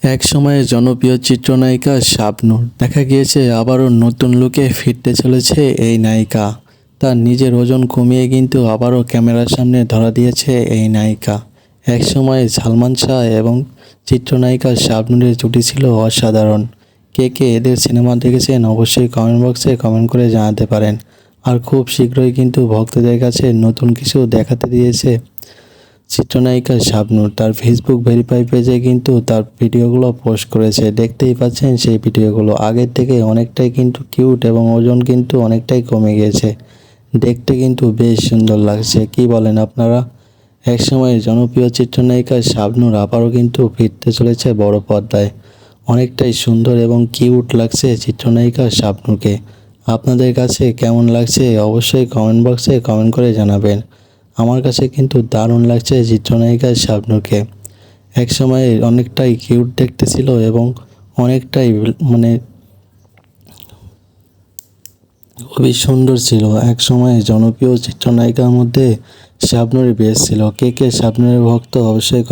এক সময়ের জনপ্রিয় চিত্রনায়িকা শাবনূর দেখা গিয়েছে আবারও নতুন লুকে ফিরতে চলেছে এই নায়িকা। তার নিজের ওজন কমিয়ে কিন্তু আবারও ক্যামেরার সামনে ধরা দিয়েছে এই নায়িকা। এক সময়ে সালমান শাহ এবং চিত্রনায়িকা শাবনূরের জুটি ছিল অসাধারণ। কে কে এদের সিনেমা দেখেছেন অবশ্যই কমেন্ট বক্সে কমেন্ট করে জানাতে পারেন। আর খুব শীঘ্রই কিন্তু ভক্তদের কাছে নতুন কিছু দেখাতে দিয়েছে চিত্রনায়িকা শাবনূর। তার ফেসবুক ভেরিফাই পেজে কিন্তু তার ভিডিওগুলো পোস্ট করেছে, দেখতেই পাচ্ছেন সেই ভিডিওগুলো। আগের থেকে অনেকটাই কিন্তু কিউট এবং ওজন কিন্তু অনেকটাই কমে গিয়েছে, দেখতে কিন্তু বেশ সুন্দর লাগছে। কি বলেন আপনারা? একসময় জনপ্রিয় চিত্রনায়িকা শাবনূর আবারও কিন্তু ফিরতে চলেছে বড় পর্দায়। অনেকটাই সুন্দর এবং কিউট লাগছে চিত্রনায়িকা শাবনূরকে। আপনাদের কাছে কেমন লাগছে অবশ্যই কমেন্ট বক্সে কমেন্ট করে জানাবেন। আমার কাছে কিন্তু দারুণ লাগছে চিত্রনায়িকা শাবনূরকে। এক সময়ে অনেকটাই কিউট দেখতে ছিল এবং অনেকটাই খুবই সুন্দর ছিল। এক সময়ে জনপ্রিয় চিত্রনায়িকার মধ্যে শাবনূরই বেস্ট ছিল। কে কে শাবনূরের ভক্ত অবশ্যই